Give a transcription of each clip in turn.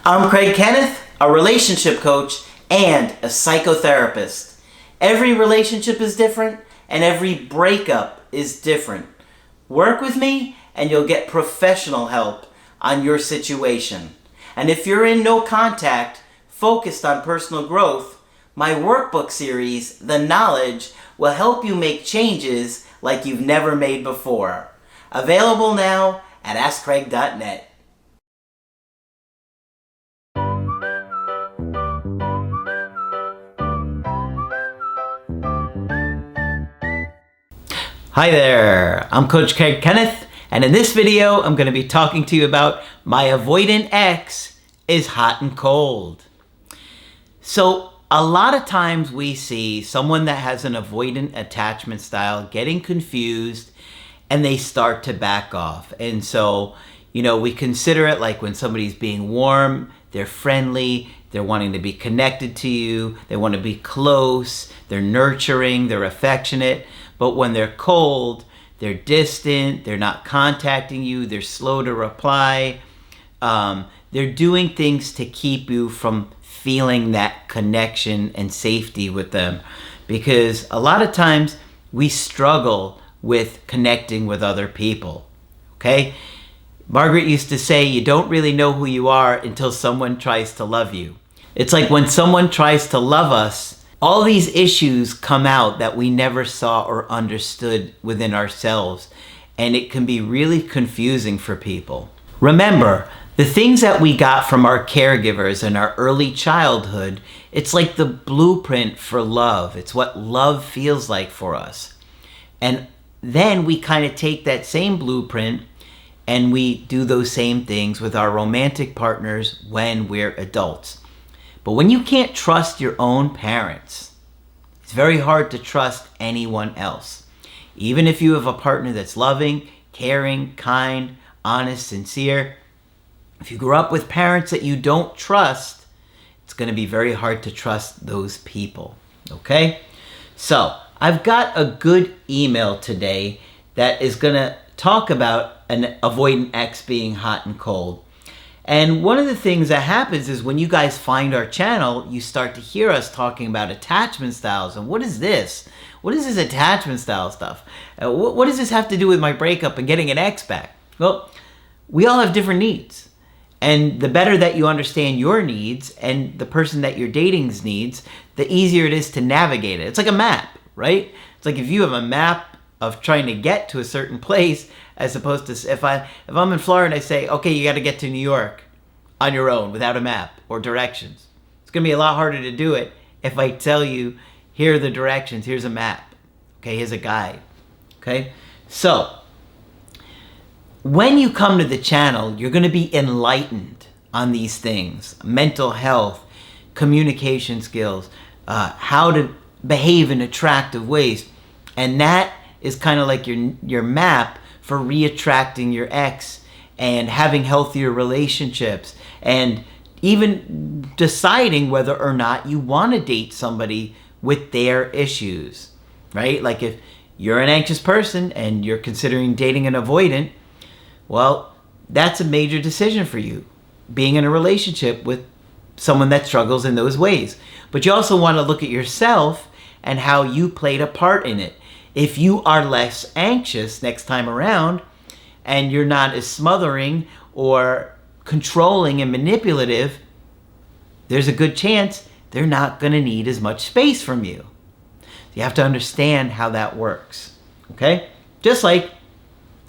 I'm Craig Kenneth, a relationship coach and a psychotherapist. Every relationship is different and every breakup is different. Work with me and you'll get professional help on your situation. And if you're in no contact, focused on personal growth, my workbook series, The Knowledge, will help you make changes like you've never made before. Available now at AskCraig.net. Hi there, I'm Coach Craig Kenneth, and in this video I'm going to be talking to you about my avoidant ex is hot and cold. So a lot of times we see someone that has an avoidant attachment style getting confused and they start to back off. And so, we consider it like when somebody's being warm, they're friendly, they're wanting to be connected to you, they want to be close, they're nurturing, they're affectionate. But when they're cold, they're distant, they're not contacting you, they're slow to reply. They're doing things to keep you from feeling that connection and safety with them. Because a lot of times we struggle with connecting with other people, okay? Margaret used to say, you don't really know who you are until someone tries to love you. It's like when someone tries to love us, all these issues come out that we never saw or understood within ourselves, and it can be really confusing for people. Remember, the things that we got from our caregivers in our early childhood, it's like the blueprint for love. It's what love feels like for us. And then we kind of take that same blueprint and we do those same things with our romantic partners when we're adults. But when you can't trust your own parents, it's very hard to trust anyone else. Even if you have a partner that's loving, caring, kind, honest, sincere, if you grew up with parents that you don't trust, it's going to be very hard to trust those people, okay? So, I've got a good email today that is going to talk about an avoidant ex being hot and cold. And one of the things that happens is when you guys find our channel, you start to hear us talking about attachment styles. And what is this? What is this attachment style stuff? What does this have to do with my breakup and getting an ex back? Well, we all have different needs. And the better that you understand your needs and the person that you're dating's needs, the easier it is to navigate it. It's like a map, right? It's like if you have a map of trying to get to a certain place, as opposed to if I'm in Florida and I say, okay, you got to get to New York on your own without a map or directions. It's going to be a lot harder to do it if I tell you, here are the directions, here's a map, okay, here's a guide, okay? So, when you come to the channel, you're going to be enlightened on these things: mental health, communication skills, how to behave in attractive ways. And that is kind of like your map for re-attracting your ex and having healthier relationships and even deciding whether or not you want to date somebody with their issues, right? Like if you're an anxious person and you're considering dating an avoidant, well, that's a major decision for you, being in a relationship with someone that struggles in those ways. But you also want to look at yourself and how you played a part in it. If you are less anxious next time around and you're not as smothering or controlling and manipulative, there's a good chance they're not going to need as much space from you. You have to understand how that works, okay? Just like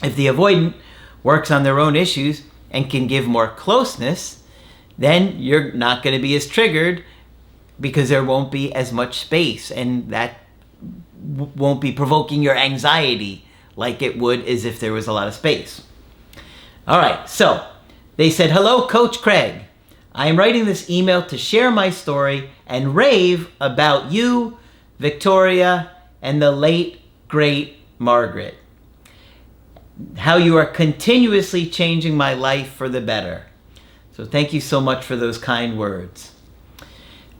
if the avoidant works on their own issues and can give more closeness, then you're not going to be as triggered because there won't be as much space, and that won't be provoking your anxiety like it would as if there was a lot of space. All right, so they said, hello, Coach Craig. I am writing this email to share my story and rave about you, Victoria, and the late, great Margaret. How you are continuously changing my life for the better. So thank you so much for those kind words.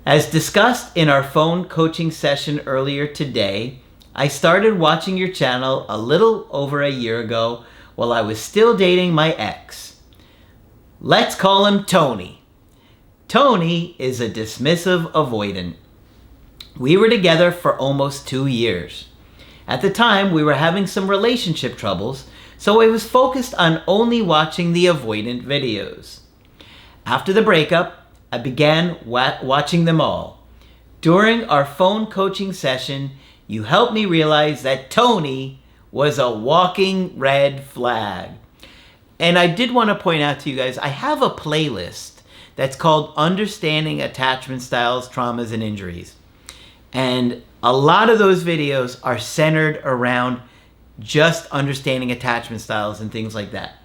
As discussed in our phone coaching session earlier today, I started watching your channel a little over a year ago while I was still dating my ex. Let's call him Tony. Tony is a dismissive avoidant. We were together for almost 2 years. At the time, we were having some relationship troubles, so I was focused on only watching the avoidant videos. After the breakup, I began watching them all. During our phone coaching session, you helped me realize that Tony was a walking red flag. And I did want to point out to you guys, I have a playlist that's called Understanding Attachment Styles, Traumas, and Injuries. And a lot of those videos are centered around just understanding attachment styles and things like that.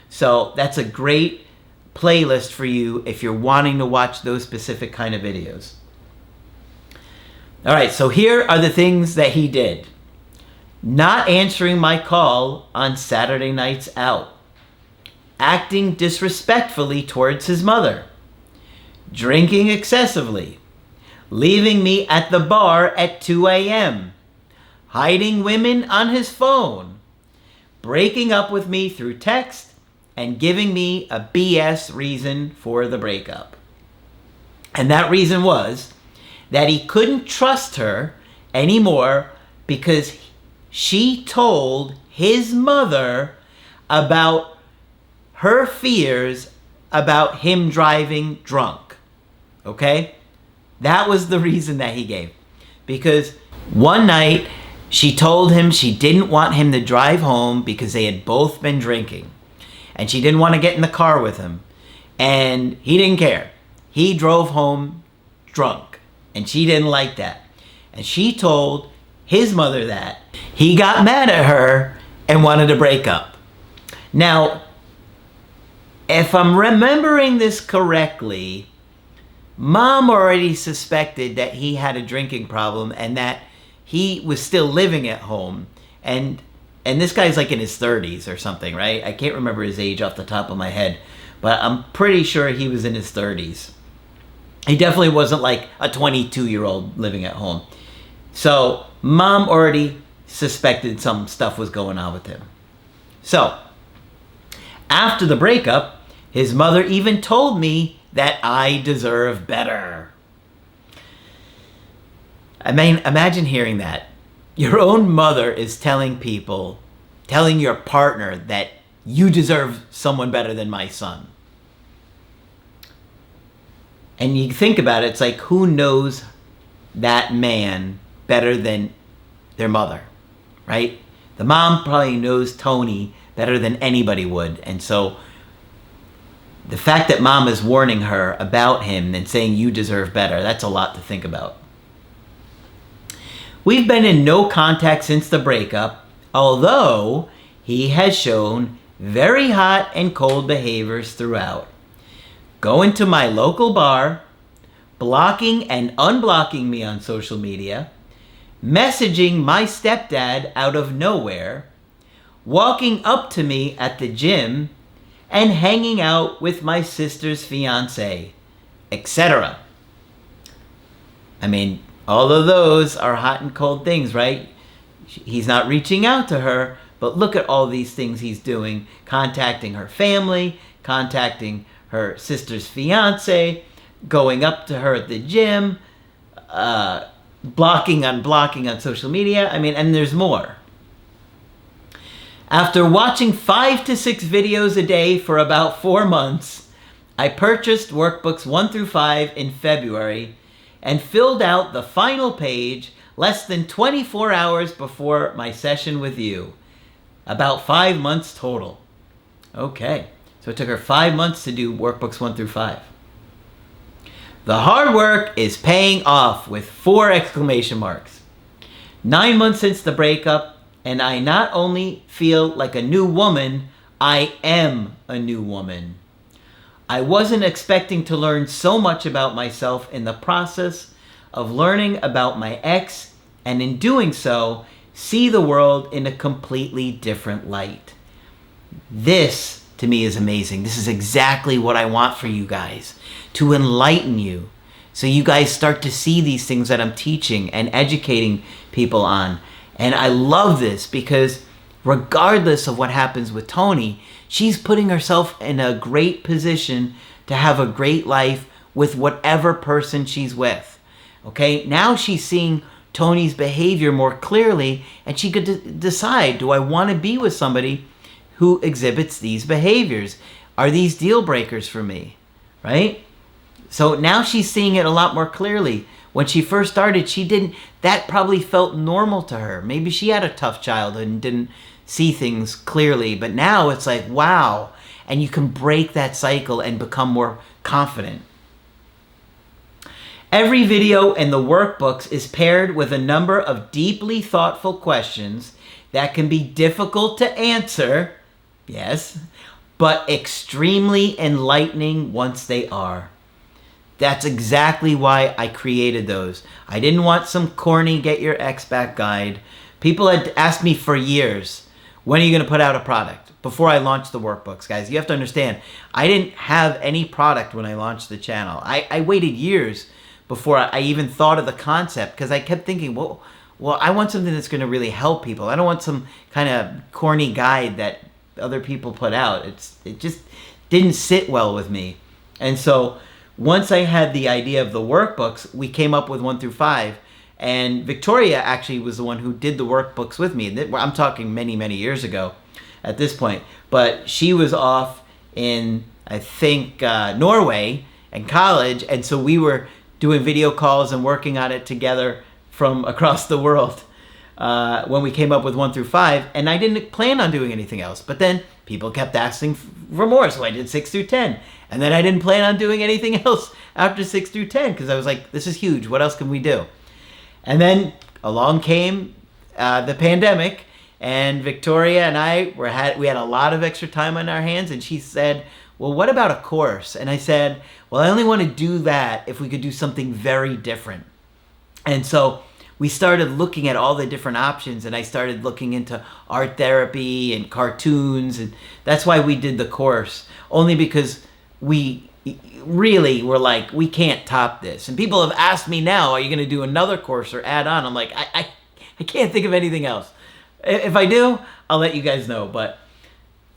So that's a great playlist for you if you're wanting to watch those specific kind of videos. All right, so here are the things that he did. Not answering my call on Saturday nights out. Acting disrespectfully towards his mother. Drinking excessively. Leaving me at the bar at 2 a.m. Hiding women on his phone. Breaking up with me through text and giving me a BS reason for the breakup. And that reason was that he couldn't trust her anymore because she told his mother about her fears about him driving drunk. Okay? That was the reason that he gave. Because one night she told him she didn't want him to drive home because they had both been drinking. And she didn't want to get in the car with him. And he didn't care. He drove home drunk. And she didn't like that. And she told his mother that. He got mad at her and wanted to break up. Now, if I'm remembering this correctly, Mom already suspected that he had a drinking problem and that he was still living at home. And this guy's like in his 30s or something, right? I can't remember his age off the top of my head, but I'm pretty sure he was in his 30s. He definitely wasn't like a 22-year-old living at home. So Mom already suspected some stuff was going on with him. So after the breakup, his mother even told me that I deserve better. I mean, imagine hearing that. Your own mother is telling your partner that you deserve someone better than my son. And you think about it, it's like, who knows that man better than their mother, right? The mom probably knows Tony better than anybody would. And so the fact that Mom is warning her about him and saying you deserve better, that's a lot to think about. We've been in no contact since the breakup, although he has shown very hot and cold behaviors throughout. Going to my local bar, blocking and unblocking me on social media, messaging my stepdad out of nowhere, walking up to me at the gym, and hanging out with my sister's fiance, etc. I mean, all of those are hot and cold things, right? He's not reaching out to her, but look at all these things he's doing. Contacting her family, contacting her sister's fiance, going up to her at the gym, blocking, unblocking on social media. I mean, and there's more. After watching 5 to 6 videos a day for about 4 months, I purchased Workbooks 1 through 5 in February and filled out the final page less than 24 hours before my session with you. About 5 months total. Okay, so it took her 5 months to do Workbooks 1 through 5. The hard work is paying off with 4 exclamation marks. 9 months since the breakup, and I not only feel like a new woman, I am a new woman. I wasn't expecting to learn so much about myself in the process of learning about my ex, and in doing so, see the world in a completely different light. This, to me, is amazing. This is exactly what I want for you guys, to enlighten you, so you guys start to see these things that I'm teaching and educating people on. And I love this because regardless of what happens with Tony, she's putting herself in a great position to have a great life with whatever person she's with. Okay, now she's seeing Tony's behavior more clearly, and she could decide, do I want to be with somebody who exhibits these behaviors? Are these deal breakers for me, right? So now she's seeing it a lot more clearly. When she first started, that probably felt normal to her. Maybe she had a tough childhood and didn't see things clearly, but now it's like, wow. And you can break that cycle and become more confident. Every video in the workbooks is paired with a number of deeply thoughtful questions that can be difficult to answer, yes, but extremely enlightening once they are. That's exactly why I created those. I didn't want some corny get your ex back guide. People had asked me for years, when are you going to put out a product? Before I launched the workbooks, guys. You have to understand, I didn't have any product when I launched the channel. I waited years before I even thought of the concept, because I kept thinking, well, I want something that's going to really help people. I don't want some kind of corny guide that other people put out. It just didn't sit well with me. And so once I had the idea of the workbooks, we came up with 1 through 5. And Victoria actually was the one who did the workbooks with me. I'm talking many, many years ago at this point. But she was off in, I think, Norway in college. And so we were doing video calls and working on it together from across the world when we came up with 1 through 5. And I didn't plan on doing anything else. But then people kept asking for more, so I did 6 through 10. And then I didn't plan on doing anything else after 6 through 10 because I was like, this is huge. What else can we do? And then along came the pandemic, and Victoria and I we had a lot of extra time on our hands, and she said, well, what about a course? And I said, well, I only want to do that if we could do something very different. And so we started looking at all the different options, and I started looking into art therapy and cartoons, and that's why we did the course, only because we really were like, we can't top this. And people have asked me now, are you going to do another course or add on? I'm like, I can't think of anything else. If I do, I'll let you guys know. But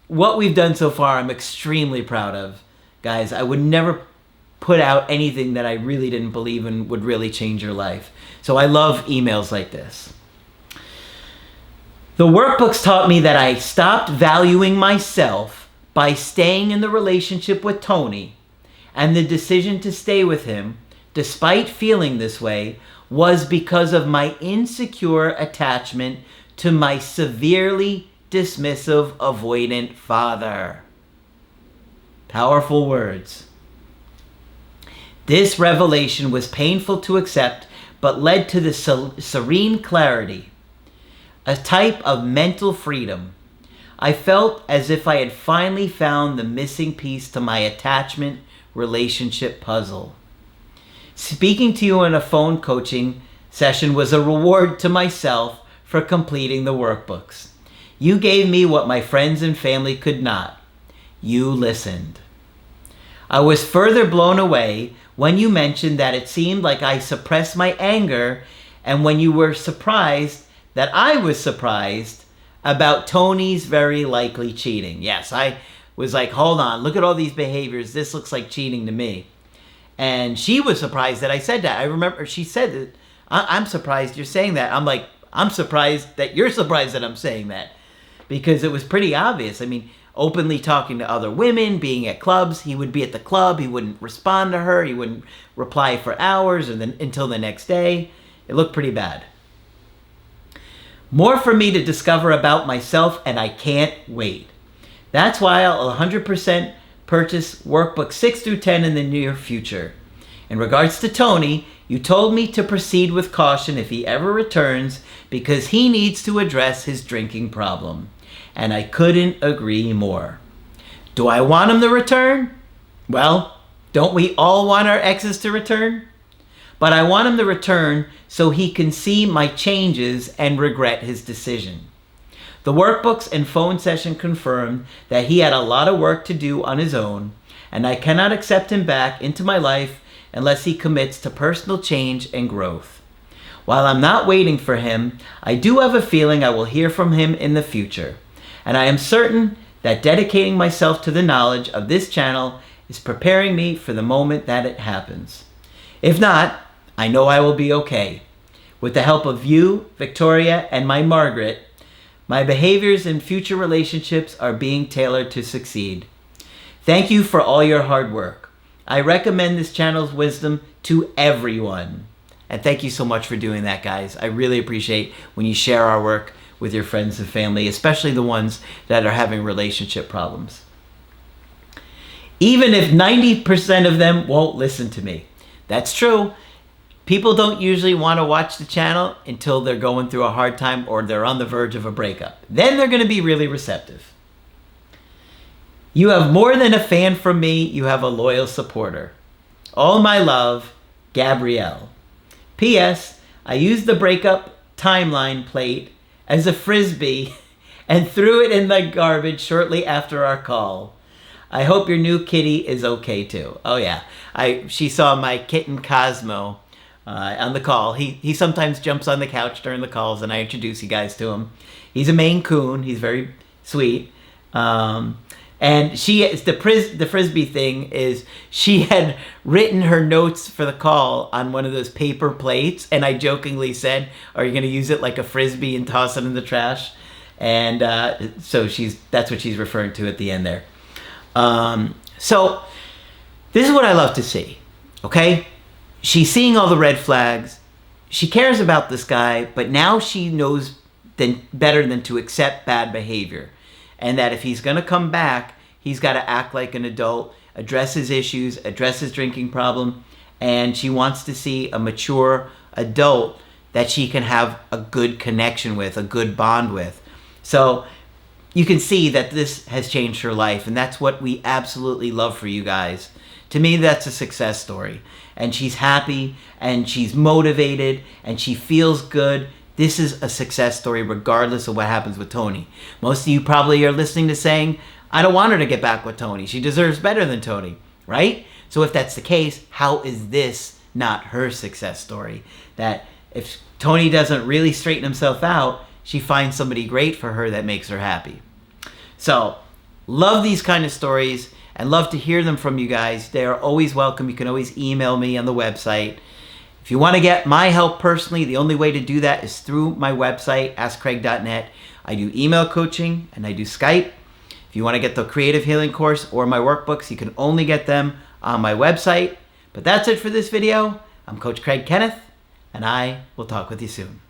what we've done so far, I'm extremely proud of. Guys, I would never put out anything that I really didn't believe in would really change your life. So I love emails like this. The workbooks taught me that I stopped valuing myself by staying in the relationship with Tony, and the decision to stay with him, despite feeling this way, was because of my insecure attachment to my severely dismissive, avoidant father. Powerful words. This revelation was painful to accept, but led to the serene clarity, a type of mental freedom. I felt as if I had finally found the missing piece to my attachment relationship puzzle. Speaking to you in a phone coaching session was a reward to myself for completing the workbooks. You gave me what my friends and family could not. You listened. I was further blown away when you mentioned that it seemed like I suppressed my anger, and when you were surprised that I was surprised about Tony's very likely cheating. Yes, I was like, hold on, look at all these behaviors. This looks like cheating to me. And she was surprised that I said that. I remember she said that, I'm surprised you're saying that. I'm like, I'm surprised that you're surprised that I'm saying that. Because it was pretty obvious. I mean, openly talking to other women, being at clubs. He would be at the club. He wouldn't respond to her. He wouldn't reply for hours and then until the next day. It looked pretty bad. More for me to discover about myself, and I can't wait. That's why I'll 100% purchase workbook 6 through 10 in the near future. In regards to Tony, you told me to proceed with caution if he ever returns because he needs to address his drinking problem. And I couldn't agree more. Do I want him to return? Well, don't we all want our exes to return? But I want him to return so he can see my changes and regret his decision. The workbooks and phone session confirmed that he had a lot of work to do on his own, and I cannot accept him back into my life unless he commits to personal change and growth. While I'm not waiting for him, I do have a feeling I will hear from him in the future, and I am certain that dedicating myself to the knowledge of this channel is preparing me for the moment that it happens. If not, I know I will be okay. With the help of you, Victoria, and my Margaret, my behaviors and future relationships are being tailored to succeed. Thank you for all your hard work. I recommend this channel's wisdom to everyone. And thank you so much for doing that, guys. I really appreciate when you share our work with your friends and family, especially the ones that are having relationship problems. Even if 90% of them won't listen to me. That's true. People don't usually want to watch the channel until they're going through a hard time or they're on the verge of a breakup. Then they're going to be really receptive. You have more than a fan from me. You have a loyal supporter. All my love, Gabrielle. P.S. I used the breakup timeline plate as a frisbee and threw it in the garbage shortly after our call. I hope your new kitty is okay too. Oh yeah, she saw my kitten Cosmo on the call. He sometimes jumps on the couch during the calls, and I introduce you guys to him. He's a Maine Coon. He's very sweet. And the frisbee thing is she had written her notes for the call on one of those paper plates, and I jokingly said, "Are you going to use it like a frisbee and toss it in the trash?" And so that's what she's referring to at the end there. So this is what I love to see. Okay, she's seeing all the red flags. She cares about this guy, but now she knows better than to accept bad behavior. And that if he's going to come back, he's got to act like an adult, address his issues, address his drinking problem, and she wants to see a mature adult that she can have a good connection with, a good bond with. So you can see that this has changed her life, and that's what we absolutely love for you guys. To me, that's a success story. And she's happy, and she's motivated, and she feels good. This is a success story regardless of what happens with Tony. Most of you probably are listening to saying, I don't want her to get back with Tony. She deserves better than Tony, right? So if that's the case, how is this not her success story? That if Tony doesn't really straighten himself out, she finds somebody great for her that makes her happy. So, love these kind of stories and love to hear them from you guys. They are always welcome. You can always email me on the website. If you want to get my help personally, the only way to do that is through my website, askcraig.net. I do email coaching and I do Skype. If you want to get the Creative Healing course or my workbooks, you can only get them on my website. But that's it for this video. I'm Coach Craig Kenneth, and I will talk with you soon.